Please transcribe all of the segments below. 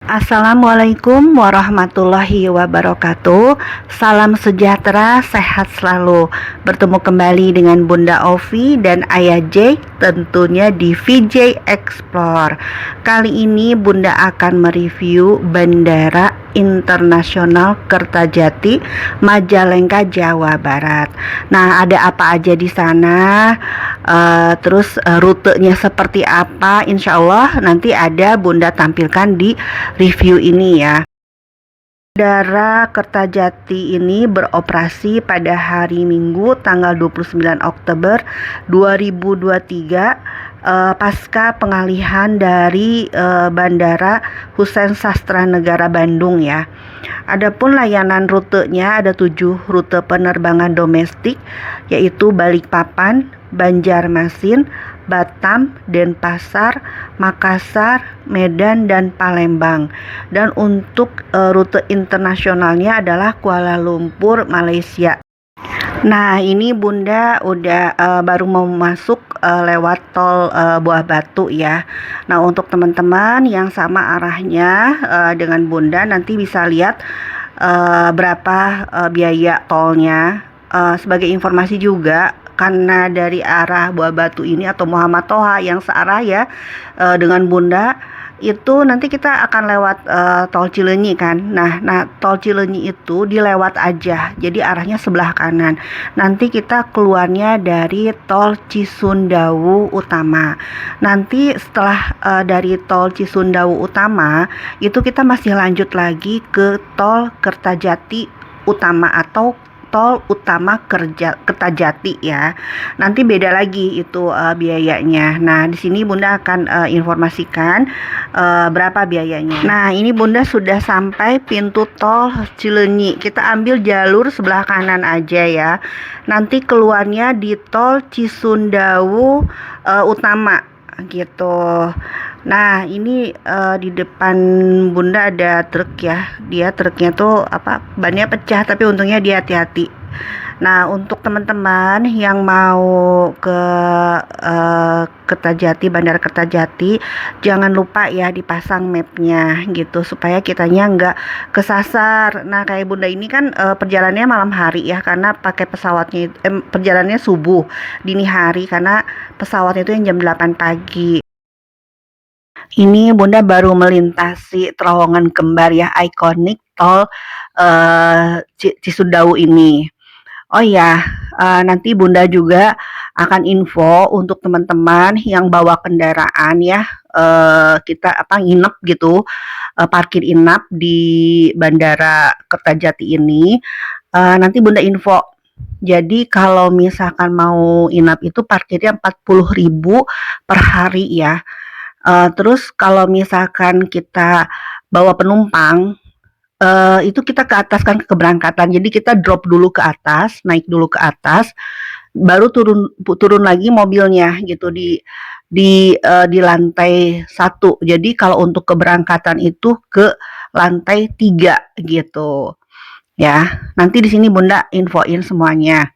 Assalamualaikum warahmatullahi wabarakatuh. Salam sejahtera, sehat selalu. Bertemu kembali dengan Bunda Ovi dan Ayah J tentunya di VJ Explore. Kali ini Bunda akan mereview Bandara Internasional Kertajati, Majalengka, Jawa Barat. Nah, ada apa aja di sana? Rutenya seperti apa? Insya Allah nanti ada Bunda tampilkan di review ini ya. Bandara Kertajati ini beroperasi pada hari Minggu tanggal 29 Oktober 2023 pasca pengalihan dari Bandara Husein Sastra Negara Bandung ya. Adapun layanan rutenya ada 7 rute penerbangan domestik, yaitu Balikpapan, Banjarmasin, Batam, Denpasar, Makassar, Medan, dan Palembang. Dan untuk rute internasionalnya adalah Kuala Lumpur, Malaysia. Nah, ini Bunda udah baru mau masuk lewat tol Buah Batu ya. Nah, untuk teman-teman yang sama arahnya dengan Bunda nanti bisa lihat berapa biaya tolnya. Sebagai informasi juga, karena dari arah Buah Batu ini atau Muhammad Toha yang searah ya dengan Bunda, itu nanti kita akan lewat tol Cileunyi kan. Nah, tol Cileunyi itu dilewat aja, jadi arahnya sebelah kanan. Nanti kita keluarnya dari tol Cisundawu Utama. Nanti setelah dari tol Cisundawu Utama itu kita masih lanjut lagi ke tol Kertajati Utama atau tol utama Kertajati ya. Nanti beda lagi itu biayanya. Nah, di sini Bunda akan informasikan berapa biayanya. Nah, ini Bunda sudah sampai pintu tol Cileunyi. Kita ambil jalur sebelah kanan aja ya. Nanti keluarnya di tol Cisundawu Utama gitu. Nah, ini di depan Bunda ada truk ya. Dia truknya tuh bannya pecah, tapi untungnya dia hati-hati. Nah, untuk teman-teman yang mau ke Kertajati, Bandara Kertajati, jangan lupa ya dipasang mapnya gitu supaya kitanya nggak kesasar. Nah, kayak Bunda ini kan perjalanannya malam hari ya, karena pakai pesawatnya perjalanannya subuh dini hari karena pesawatnya itu yang jam 8 pagi. Ini Bunda baru melintasi terowongan kembar ya, ikonik tol Cisumdawu ini. Oh ya, nanti Bunda juga akan info untuk teman-teman yang bawa kendaraan ya, kita nginep gitu, parkir inap di Bandara Kertajati ini. Nanti Bunda info. Jadi kalau misalkan mau inap itu parkirnya 40.000 per hari ya. Terus kalau misalkan kita bawa penumpang, itu kita ke atas kan keberangkatan. Jadi kita drop dulu ke atas, naik dulu ke atas, baru turun lagi mobilnya gitu di lantai 1. Jadi kalau untuk keberangkatan itu ke lantai 3 gitu. Ya, nanti di sini Bunda infoin semuanya.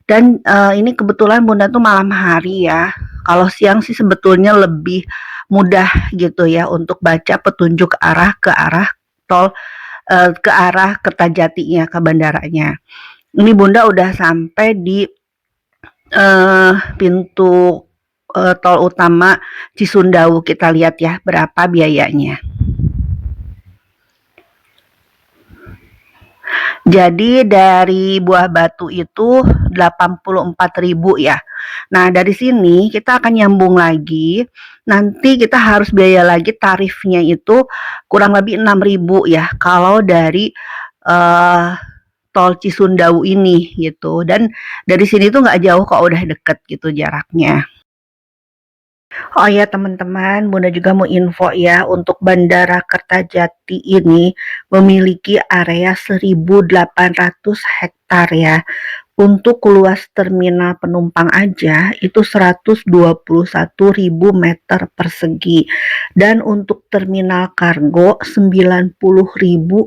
Dan ini kebetulan Bunda tuh malam hari ya. Kalau siang sih sebetulnya lebih mudah gitu ya untuk baca petunjuk ke arah tol ke arah Kertajatinya, ke bandaranya. Ini Bunda udah sampai di pintu tol utama Cisundawu. Kita lihat ya berapa biayanya. Jadi dari Buah Batu itu 84.000 ya. Nah, dari sini kita akan nyambung lagi. Nanti kita harus biaya lagi tarifnya itu kurang lebih 6.000 ya kalau dari tol Cisundawu ini gitu. Dan dari sini tuh nggak jauh kok, udah deket gitu jaraknya. Oh ya teman-teman, Bunda juga mau info ya, untuk Bandara Kertajati ini memiliki area 1.800 hektar ya. Untuk luas terminal penumpang aja itu 121.000 meter persegi. Dan untuk terminal kargo 90.000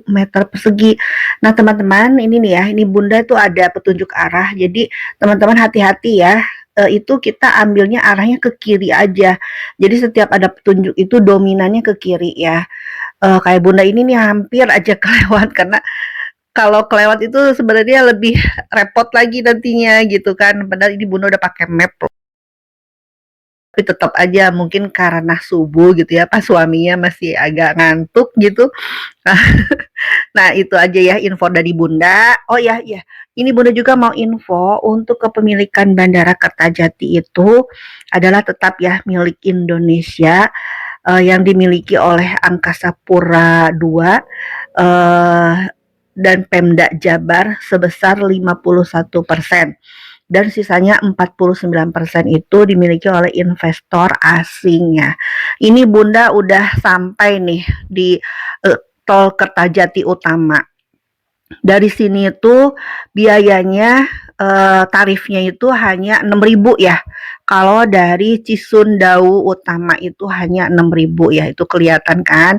meter persegi. Nah teman-teman, ini nih ya, ini Bunda tuh ada petunjuk arah. Jadi teman-teman hati-hati ya. Itu kita ambilnya arahnya ke kiri aja. Jadi setiap ada petunjuk itu dominannya ke kiri ya. kayak Bunda ini nih hampir aja kelewat karena kalau kelewat itu sebenarnya lebih repot lagi nantinya gitu kan, padahal ini Bunda udah pakai map loh. Tapi tetap aja mungkin karena subuh gitu ya, pas suaminya masih agak ngantuk gitu. Nah, itu aja ya info dari Bunda. Oh ya, ya. Ini Bunda juga mau info untuk kepemilikan Bandara Kertajati itu adalah tetap ya milik Indonesia, yang dimiliki oleh Angkasa Pura II dan Pemda Jabar sebesar 51%. Dan sisanya 49% itu dimiliki oleh investor asing ya. Ini Bunda udah sampai nih di tol Kertajati Utama. Dari sini tuh biayanya tarifnya itu hanya 6.000 ya. Kalau dari Cisundau Utama itu hanya 6.000 ya. Itu kelihatan kan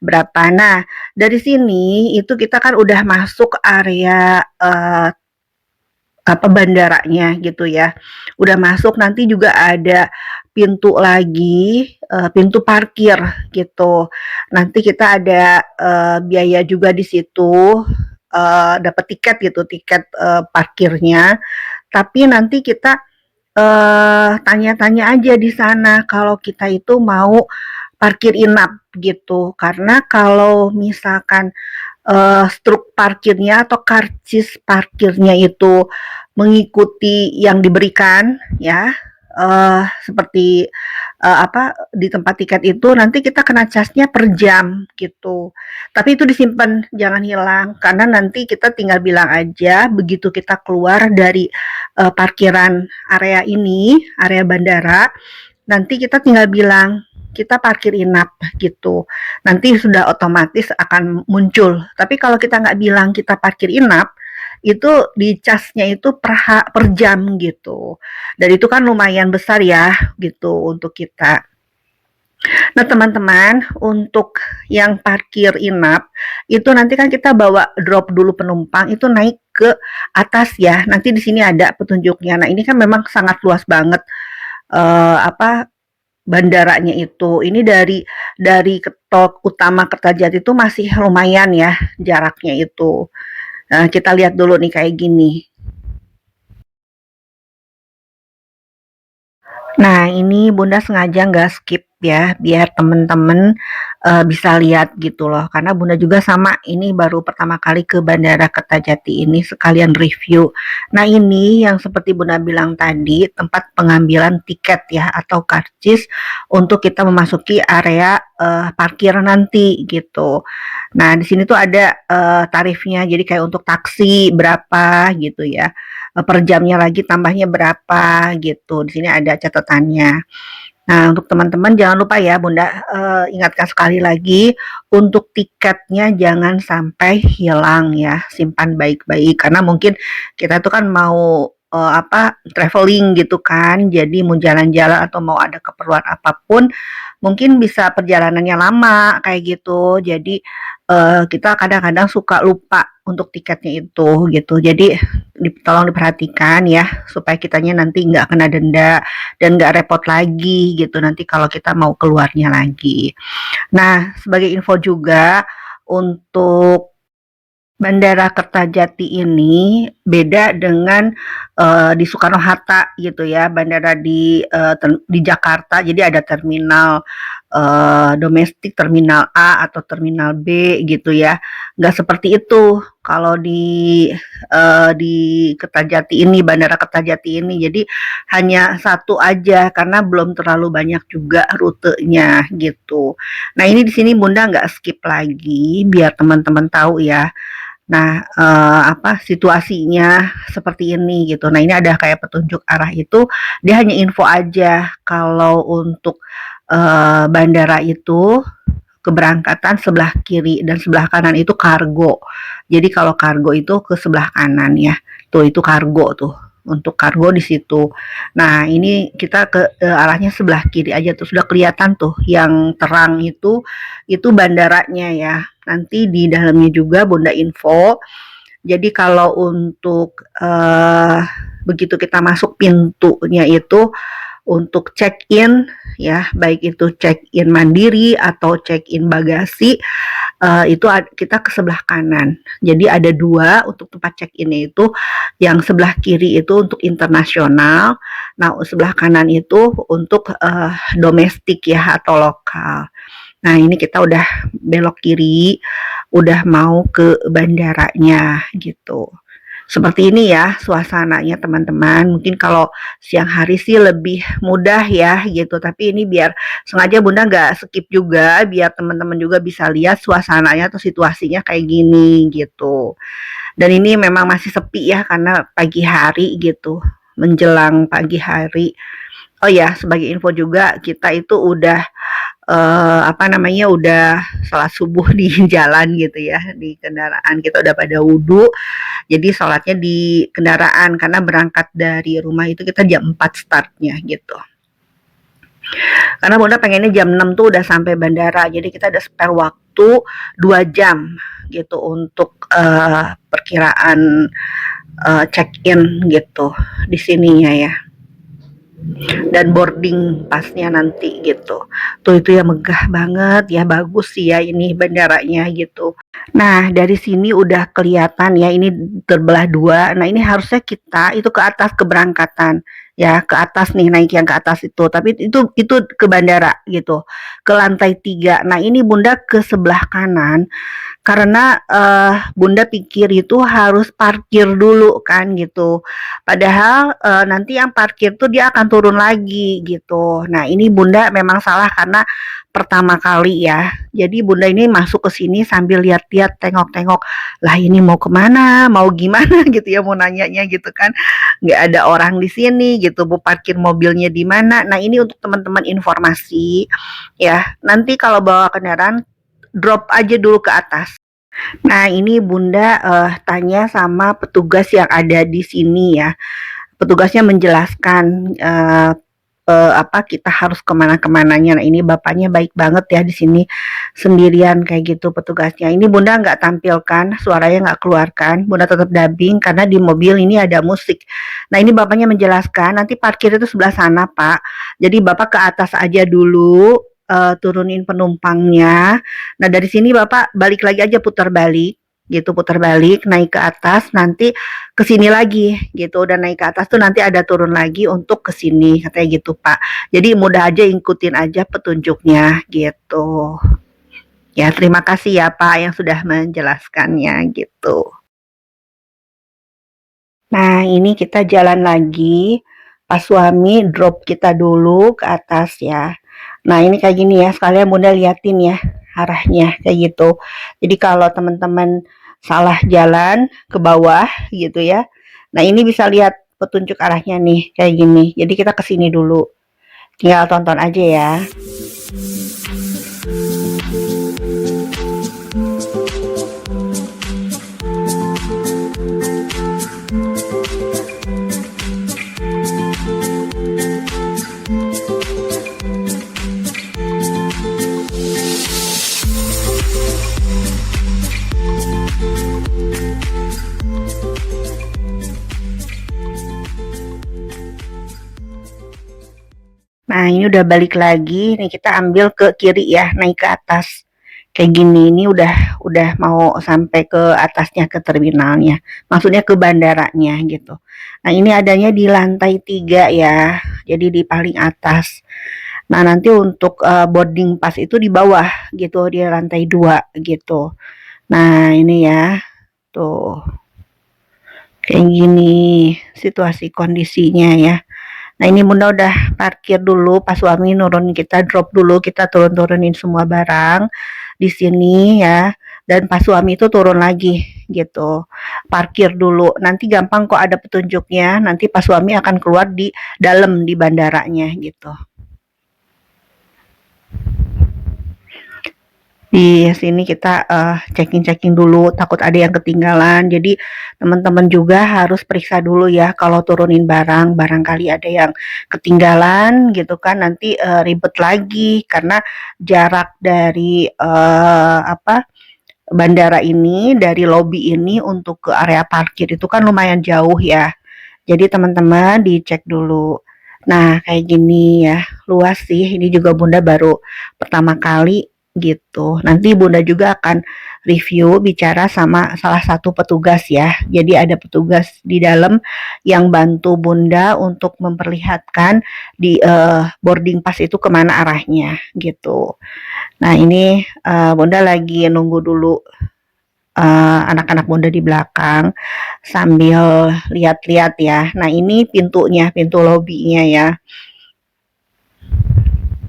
berapa. Nah, dari sini itu kita kan udah masuk area apa bandaranya gitu ya. Udah masuk nanti juga ada pintu lagi, pintu parkir gitu. Nanti kita ada biaya juga di situ, dapat tiket gitu, tiket parkirnya. Tapi nanti kita tanya-tanya aja di sana kalau kita itu mau parkir inap gitu. Karena kalau misalkan struk parkirnya atau karcis parkirnya itu mengikuti yang diberikan ya, seperti apa di tempat tiket itu nanti kita kena casnya per jam gitu. Tapi itu disimpan jangan hilang karena nanti kita tinggal bilang aja begitu kita keluar dari parkiran area ini, area bandara, nanti kita tinggal bilang kita parkir inap gitu. Nanti sudah otomatis akan muncul. Tapi kalau kita nggak bilang kita parkir inap, itu di casnya itu per jam gitu. Dan itu kan lumayan besar ya gitu untuk kita. Nah teman-teman, untuk yang parkir inap, itu nanti kan kita bawa drop dulu penumpang, itu naik ke atas ya. Nanti di sini ada petunjuknya. Nah ini kan memang sangat luas banget apa bandaranya itu. Ini dari tol utama Kertajati itu masih lumayan ya jaraknya itu. Nah, kita lihat dulu nih kayak gini. Nah, ini Bunda sengaja nggak skip ya, biar temen-temen bisa lihat gitu loh. Karena Bunda juga sama, ini baru pertama kali ke Bandara Kertajati ini sekalian review. Nah, ini yang seperti Bunda bilang tadi, tempat pengambilan tiket ya atau karcis untuk kita memasuki area parkir nanti gitu. Nah, di sini tuh ada tarifnya. Jadi kayak untuk taksi berapa gitu ya. Per jamnya lagi tambahnya berapa gitu. Di sini ada catatannya. Nah, untuk teman-teman jangan lupa ya Bunda ingatkan sekali lagi untuk tiketnya jangan sampai hilang ya. Simpan baik-baik karena mungkin kita tuh kan mau apa traveling gitu kan. Jadi mau jalan-jalan atau mau ada keperluan apapun mungkin bisa perjalanannya lama kayak gitu. Jadi kita kadang-kadang suka lupa untuk tiketnya itu gitu. Jadi tolong diperhatikan ya supaya kitanya nanti nggak kena denda dan nggak repot lagi gitu nanti kalau kita mau keluarnya lagi. Nah, sebagai info juga untuk Bandara Kertajati ini beda dengan di Soekarno-Hatta gitu ya, bandara di Jakarta. Jadi ada terminal domestik, terminal A atau terminal B gitu ya. Nggak seperti itu kalau di Kertajati ini, Bandara Kertajati ini. Jadi hanya satu aja karena belum terlalu banyak juga rutenya gitu. Nah ini di sini Bunda nggak skip lagi biar teman-teman tahu ya. Nah, apa, situasinya seperti ini gitu. Nah, ini ada kayak petunjuk arah itu, dia hanya info aja kalau untuk, bandara itu keberangkatan sebelah kiri dan sebelah kanan itu kargo. Jadi kalau kargo itu ke sebelah kanan ya. Tuh itu kargo tuh. Untuk kargo di situ. Nah, ini kita ke arahnya sebelah kiri aja tuh sudah kelihatan tuh yang terang itu bandaranya ya. Nanti di dalamnya juga Bunda info. Jadi kalau untuk begitu kita masuk pintunya itu untuk check-in ya, baik itu check-in mandiri atau check-in bagasi, itu kita ke sebelah kanan. Jadi ada 2 untuk tempat check-in itu, yang sebelah kiri itu untuk internasional, nah sebelah kanan itu untuk domestik ya atau lokal. Nah ini kita udah belok kiri, udah mau ke bandaranya gitu. Seperti ini ya suasananya teman-teman. Mungkin kalau siang hari sih lebih mudah ya gitu. Tapi ini biar sengaja Bunda nggak skip juga, biar teman-teman juga bisa lihat suasananya atau situasinya kayak gini gitu. Dan ini memang masih sepi ya karena pagi hari gitu, menjelang pagi hari. Oh ya, sebagai info juga kita itu udah apa namanya, udah sholat subuh di jalan gitu ya, di kendaraan kita udah pada wudhu, jadi sholatnya di kendaraan karena berangkat dari rumah itu kita jam 4 startnya gitu. Karena Bunda pengennya jam 6 tuh udah sampai bandara, jadi kita ada spare waktu 2 jam gitu untuk perkiraan check-in gitu di sininya ya, dan boarding pasnya nanti gitu. Tuh itu ya megah banget ya, bagus sih ya ini bandaranya gitu. Nah dari sini udah kelihatan ya ini terbelah 2. Nah ini harusnya kita itu ke atas keberangkatan ya, ke atas nih, naik yang ke atas itu. Tapi itu ke bandara gitu, ke lantai 3. Nah ini Bunda ke sebelah kanan karena Bunda pikir itu harus parkir dulu kan gitu. Padahal nanti yang parkir tuh dia akan turun lagi gitu. Nah ini Bunda memang salah karena pertama kali ya. Jadi Bunda ini masuk ke sini sambil lihat-lihat, tengok-tengok. Lah ini mau kemana, mau gimana gitu ya, mau nanyanya gitu kan. Nggak ada orang di sini gitu, mau parkir mobilnya di mana. Nah ini untuk teman-teman informasi ya. Nanti kalau bawa kendaraan drop aja dulu ke atas. Nah, ini Bunda tanya sama petugas yang ada di sini ya. Petugasnya menjelaskan apa kita harus kemana-kemananya. Nah, ini bapaknya baik banget ya di sini, sendirian kayak gitu petugasnya. Ini Bunda nggak tampilkan, suaranya nggak keluarkan. Bunda tetap dubbing karena di mobil ini ada musik. Nah, ini bapaknya menjelaskan, nanti parkir itu sebelah sana, Pak. Jadi Bapak ke atas aja dulu, turunin penumpangnya. Nah dari sini Bapak balik lagi aja, putar balik gitu, putar balik, naik ke atas, nanti ke sini lagi gitu. Dan naik ke atas tuh nanti ada turun lagi untuk ke sini, katanya gitu Pak. Jadi mudah aja, ikutin aja petunjuknya gitu. Ya terima kasih ya Pak yang sudah menjelaskannya gitu. Nah ini kita jalan lagi, pas suami drop kita dulu ke atas ya. Nah ini kayak gini ya, sekalian Bunda liatin ya arahnya kayak gitu. Jadi kalau teman-teman salah jalan ke bawah gitu ya, nah ini bisa lihat petunjuk arahnya nih kayak gini. Jadi kita kesini dulu, tinggal tonton aja ya. Nah ini udah balik lagi, nih kita ambil ke kiri ya, naik ke atas. Kayak gini, ini udah mau sampai ke atasnya, ke terminalnya. Maksudnya ke bandaranya gitu. Nah ini adanya di lantai 3 ya, jadi di paling atas. Nah nanti untuk boarding pass itu di bawah gitu, di lantai 2 gitu. Nah ini ya, tuh. Kayak gini situasi kondisinya ya. Nah ini Bunda udah parkir dulu, pas suami nurunin kita, drop dulu, kita turun-turunin semua barang di sini ya. Dan pas suami itu turun lagi gitu, parkir dulu. Nanti gampang kok ada petunjuknya. Nanti pas suami akan keluar di dalam di bandaranya gitu. Di sini kita checking-checking dulu, takut ada yang ketinggalan. Jadi teman-teman juga harus periksa dulu ya kalau turunin barang, barangkali ada yang ketinggalan gitu kan, nanti ribet lagi karena jarak dari apa, bandara ini, dari lobi ini untuk ke area parkir itu kan lumayan jauh ya. Jadi teman-teman dicek dulu. Nah, kayak gini ya, luas sih. Ini juga Bunda baru pertama kali gitu. Nanti Bunda juga akan review bicara sama salah satu petugas ya. Jadi ada petugas di dalam yang bantu Bunda untuk memperlihatkan di boarding pass itu kemana arahnya gitu. Nah ini Bunda lagi nunggu dulu anak-anak Bunda di belakang sambil lihat-lihat ya. Nah ini pintunya, pintu lobinya ya.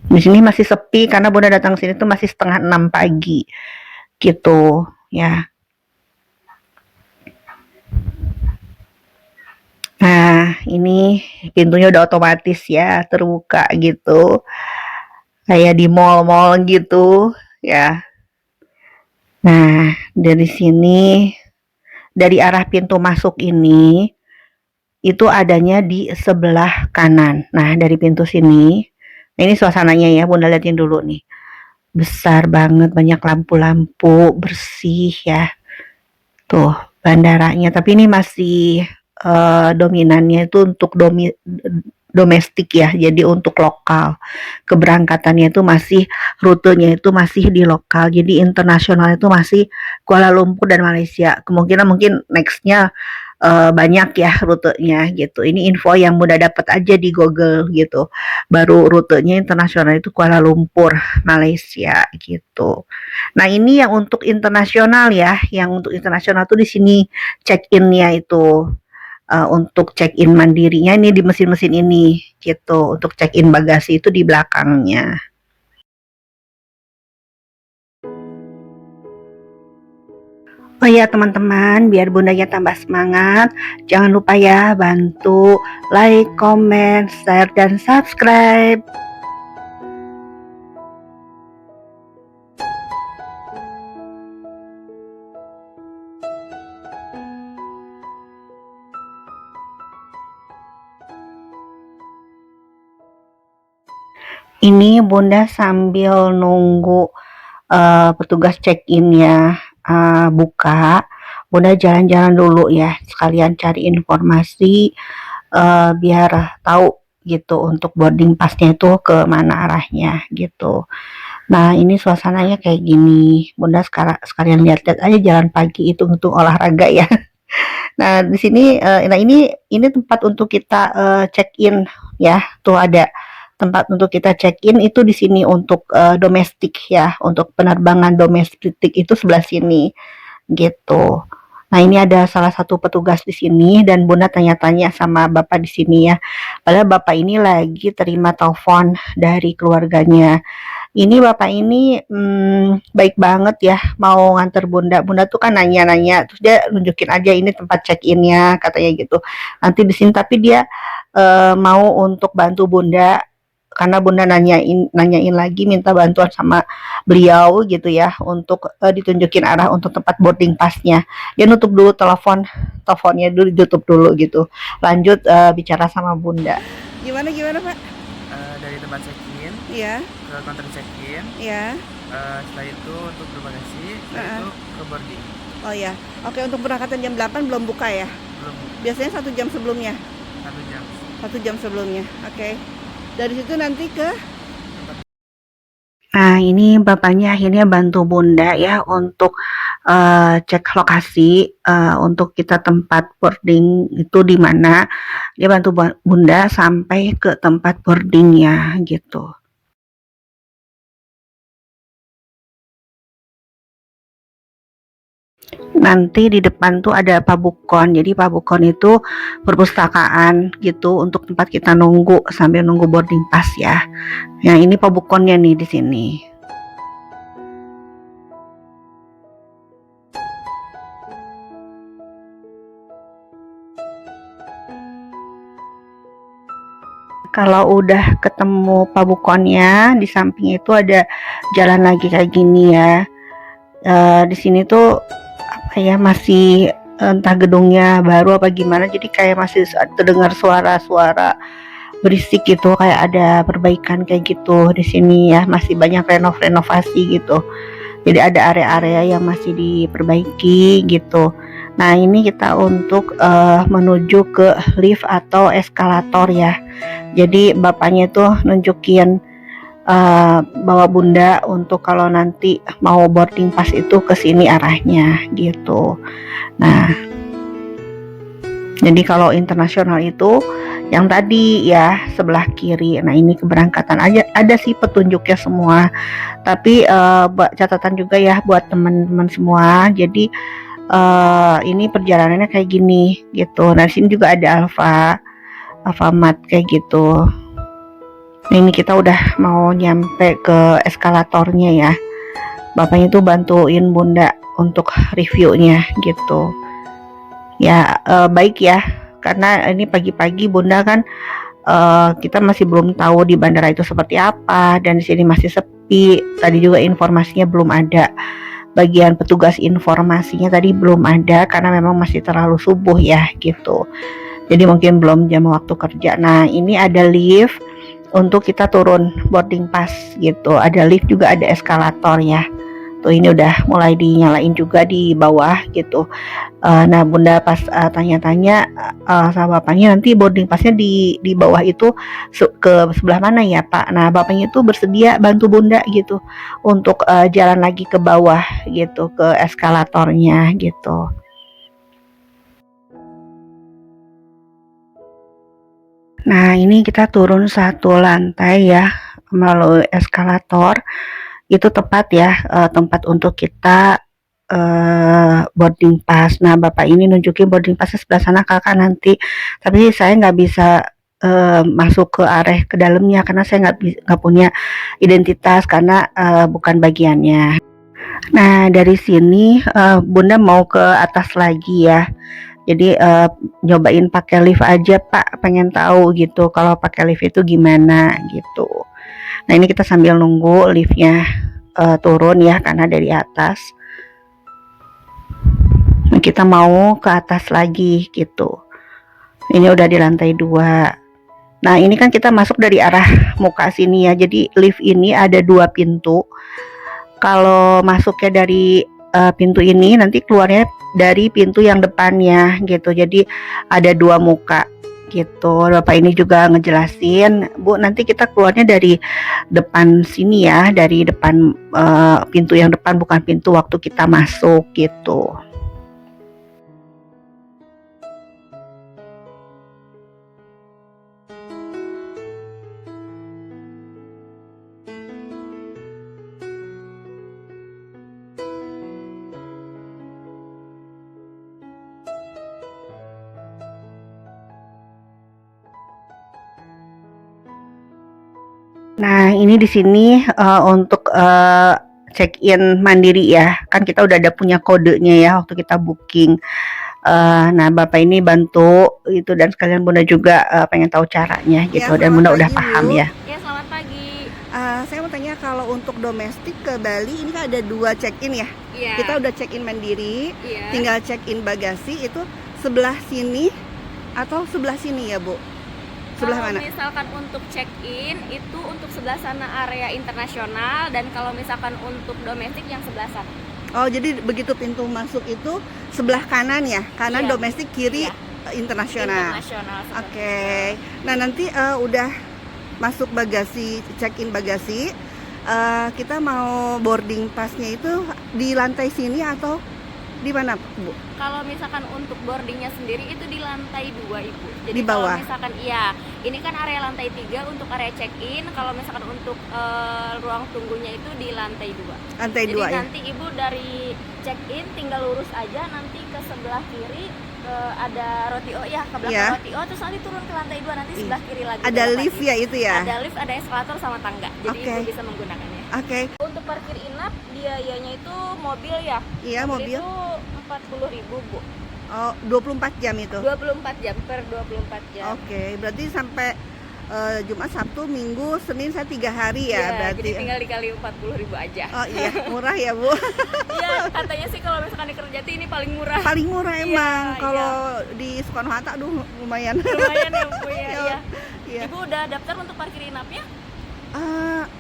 Di sini masih sepi karena Bunda datang sini tuh masih setengah 6 pagi gitu ya. Nah ini pintunya udah otomatis ya terbuka gitu, kayak di mall-mall gitu ya. Nah dari sini, dari arah pintu masuk ini itu adanya di sebelah kanan. Nah dari pintu sini, nah ini suasananya ya Bunda liatin dulu nih, besar banget, banyak lampu-lampu, bersih ya. Tuh bandaranya, tapi ini masih dominannya itu untuk domestik ya, jadi untuk lokal. Keberangkatannya itu masih, rutenya itu masih di lokal, jadi internasional itu masih Kuala Lumpur dan Malaysia. Kemungkinan mungkin nextnya banyak ya rutenya gitu. Ini info yang mudah dapat aja di Google gitu. Baru rutenya internasional itu Kuala Lumpur, Malaysia gitu. Nah ini yang untuk internasional ya, yang untuk internasional tuh di sini check-innya itu. Untuk check-in mandirinya ini di mesin-mesin ini gitu. Untuk check-in bagasi itu di belakangnya. Oh ya teman-teman, biar bundanya tambah semangat, jangan lupa ya bantu like, comment, share, dan subscribe. Ini Bunda sambil nunggu petugas check-in ya buka, Bunda jalan-jalan dulu ya, sekalian cari informasi biar tahu gitu untuk boarding passnya itu ke mana arahnya gitu. Nah ini suasananya kayak gini, Bunda sekalian lihat-lihat aja jalan pagi, hitung-hitung olahraga ya. Nah di sini nah ini tempat untuk kita check-in ya, tuh ada tempat untuk kita check-in itu di sini untuk domestik ya, untuk penerbangan domestik itu sebelah sini gitu. Nah ini ada salah satu petugas di sini dan Bunda tanya-tanya sama Bapak di sini ya. Padahal Bapak ini lagi terima telepon dari keluarganya. Ini Bapak ini baik banget ya, mau nganter Bunda. Bunda tuh kan nanya-nanya, terus dia nunjukin aja ini tempat check-innya katanya gitu. Nanti di sini tapi dia mau untuk bantu Bunda karena Bunda nanyain lagi minta bantuan sama beliau gitu ya untuk ditunjukin arah untuk tempat boarding passnya. Dia nutup dulu teleponnya dulu ditutup dulu gitu. Lanjut bicara sama Bunda. Gimana Pak? Dari tempat check-in Iya, ke counter check-in, iya. setelah itu untuk berbagasi, setelah itu ke boarding. Oh ya, oke untuk berangkatan jam 8 belum buka ya? Belum Biasanya 1 jam sebelumnya. 1 jam. 1 jam sebelumnya, oke. Dari situ nanti ke. Nah ini bapaknya akhirnya bantu Bunda ya untuk cek lokasi untuk kita tempat boarding itu di mana. Dia bantu Bunda sampai ke tempat boardingnya gitu. Nanti di depan tuh ada pabukon. Jadi pabukon itu perpustakaan gitu untuk tempat kita nunggu sambil nunggu boarding pass ya. Nah, ini pabukonnya nih di sini. Kalau udah ketemu pabukonnya, di samping itu ada jalan lagi kayak gini ya. Di sini tuh apa ya, masih entah gedungnya baru apa gimana, jadi kayak masih terdengar suara-suara berisik gitu, kayak ada perbaikan kayak gitu di sini ya, masih banyak renovasi gitu. Jadi ada area-area yang masih diperbaiki gitu. Nah ini kita untuk menuju ke lift atau eskalator ya. Jadi bapaknya tuh nunjukin bawa bunda untuk kalau nanti mau boarding pass itu ke sini arahnya gitu. Nah, jadi kalau internasional itu yang tadi ya sebelah kiri. Nah, ini keberangkatan aja ada sih petunjuknya semua. Tapi catatan juga ya buat teman-teman semua. Jadi ini perjalanannya kayak gini gitu. Nah, di sini juga ada Alfamart kayak gitu. Nah, ini kita udah mau nyampe ke eskalatornya ya. Bapaknya tuh bantuin bunda untuk reviewnya gitu. Ya baik ya, karena ini pagi-pagi bunda kan kita masih belum tahu di bandara itu seperti apa, dan di sini masih sepi. Tadi juga informasinya belum ada. Bagian petugas informasinya tadi belum ada karena memang masih terlalu subuh ya gitu. Jadi mungkin belum jam waktu kerja. Nah, ini ada lift untuk kita turun boarding pass gitu. Ada lift juga, ada eskalator ya. Tuh ini udah mulai dinyalain juga di bawah gitu. Nah, bunda pas tanya-tanya sama bapaknya, nanti boarding passnya di bawah itu ke sebelah mana ya pak. Nah, bapaknya itu bersedia bantu bunda gitu untuk jalan lagi ke bawah gitu, ke eskalatornya gitu. Nah, ini kita turun 1 lantai ya melalui eskalator. Itu tepat ya, tempat untuk kita boarding pass. Nah, bapak ini nunjukin boarding passnya sebelah sana kakak nanti. Tapi saya nggak bisa masuk ke area ke dalamnya karena saya nggak punya identitas karena bukan bagiannya. Nah, dari sini bunda mau ke atas lagi ya. Jadi nyobain pakai lift aja pak, pengen tahu gitu kalau pakai lift itu gimana gitu. Nah, ini kita sambil nunggu liftnya turun ya karena dari atas. Nah, kita mau ke atas lagi gitu. Ini udah di lantai 2. Nah, ini kan kita masuk dari arah muka sini ya. Jadi lift ini ada 2 pintu. Kalau masuknya dari pintu ini, nanti keluarnya dari pintu yang depannya gitu. Jadi ada 2 muka gitu. Bapak ini juga ngejelasin, Bu, nanti kita keluarnya dari depan sini ya, dari depan pintu yang depan, bukan pintu waktu kita masuk gitu. Nah, ini di sini untuk check-in mandiri ya. Kan kita udah ada punya kodenya ya waktu kita booking. Nah, bapak ini bantu itu, dan sekalian bunda juga pengen tahu caranya gitu. Ya, Dan bunda selamat udah pagi, paham Bu. ya. Ya, selamat pagi. Saya mau tanya, kalau untuk domestik ke Bali ini kan ada 2 check-in ya. Iya. Kita udah check-in mandiri, Iya. tinggal check-in bagasi itu sebelah sini atau sebelah sini ya, Bu? Sebelah Kalau mana? misalkan untuk check-in itu untuk sebelah sana area internasional, dan kalau misalkan untuk domestik yang sebelah sana. Oh, jadi begitu pintu masuk itu sebelah kanan ya, kanan Iya. domestik, kiri Iya. internasional. Internasional. Oke. Nah, nanti udah masuk bagasi, check-in bagasi, kita mau boarding passnya itu di lantai sini atau di mana, Bu? Kalau misalkan untuk boardingnya sendiri itu di lantai 2, Ibu. Jadi Di bawah? kalau misalkan ini kan area lantai 3 untuk area check-in. Kalau misalkan untuk ruang tunggunya itu di lantai 2. Lantai Jadi 2 ya. nanti Ibu dari check-in tinggal lurus aja, nanti ke sebelah kiri ada Roti O ya, ke belakang Iya. Roti O, terus nanti turun ke lantai 2, nanti Iya. sebelah kiri lagi. Ada belok lift lagi. ya itu ya. Ada lift, ada eskalator sama tangga. Jadi Oke. Ibu bisa menggunakannya. Oke. Untuk parkir inap biayanya itu mobil ya. Iya, mobil. Itu 40.000, Bu. Oh, 24 jam itu. 24 jam per 24 jam. Oke, berarti sampai Jumat, Sabtu, Minggu, Senin saya 3 hari ya, Iya, berarti. jadi tinggal dikali 40.000 aja. Oh iya, murah ya, Bu. Iya, katanya sih kalau misalkan di Kerjati ini paling murah. Paling murah emang. Iya, Kalau di Soekarno Hatta, aduh lumayan. Lumayan ya, Bu ya. Iya. Iya. Iya. Ibu udah daftar untuk parkir inapnya?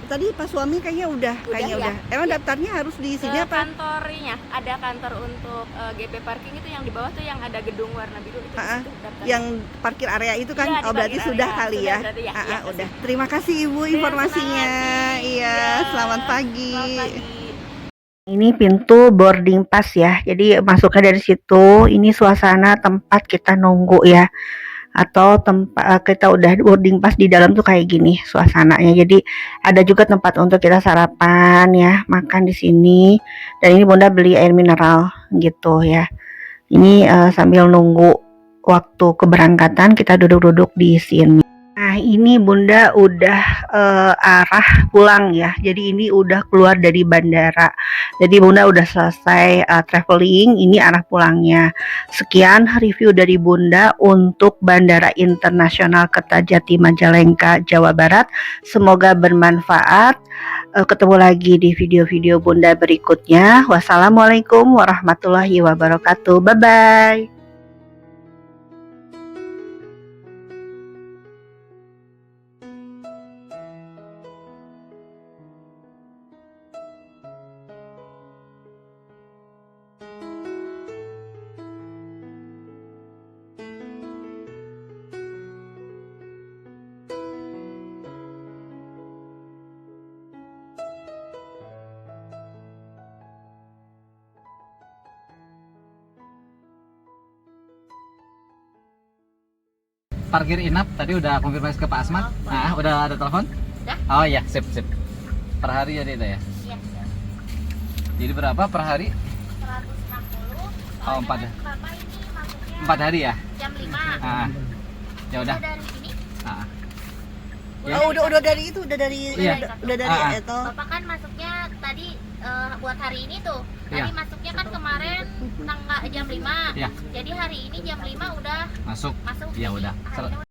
Tadi Pak suami kayaknya udah. ya. Emang Ya. daftarnya harus di sini Ke apa? kantornya, ada kantor untuk GP parking itu yang di bawah tuh yang ada gedung warna biru itu. Ah, di situ daftarnya. Yang parkir area itu kan? Iya, di Oh berarti parkir sudah area. kali Sudah ya? berarti ya. Ah, Iya, udah. Terima kasih Ibu Iya, informasinya. senang hati. Iya, selamat pagi. Selamat pagi. Ini pintu boarding pass ya. Jadi masuknya dari situ. Ini suasana tempat kita nunggu ya. Atau tempat kita udah boarding pass di dalam tuh kayak gini suasananya. Jadi ada juga tempat untuk kita sarapan ya, makan di sini. Dan ini Bunda beli air mineral gitu ya. Ini sambil nunggu waktu keberangkatan kita duduk-duduk di sini. Nah ini Bunda udah arah pulang ya. Jadi ini udah keluar dari bandara. Jadi Bunda udah selesai traveling. Ini arah pulangnya. Sekian review dari Bunda untuk Bandara Internasional Kertajati Majalengka, Jawa Barat. Semoga bermanfaat. Ketemu lagi di video-video Bunda berikutnya. Wassalamualaikum warahmatullahi wabarakatuh. Bye-bye. Parkir inap tadi udah konfirmasi ke Pak Asmat. Nah, udah ada telepon? Udah. Oh iya, sip. Per hari ada itu ya. Iya. Jadi berapa per hari? 160. Oh, 4 ya. Bapak ini masuknya 4 hari ya? jam 5. Ah. Ya udah. Dari sini. Ah. Oh udah dari itu, udah dari Iya. udah dari Ah, ah. itu. Bapak kan masuknya tadi buat hari ini tuh. Tadi Iya. masuknya kan kemarin tanggal jam 5. Iya. Jadi hari ini jam 5 udah Masuk. masuk. Ya udah. Harinya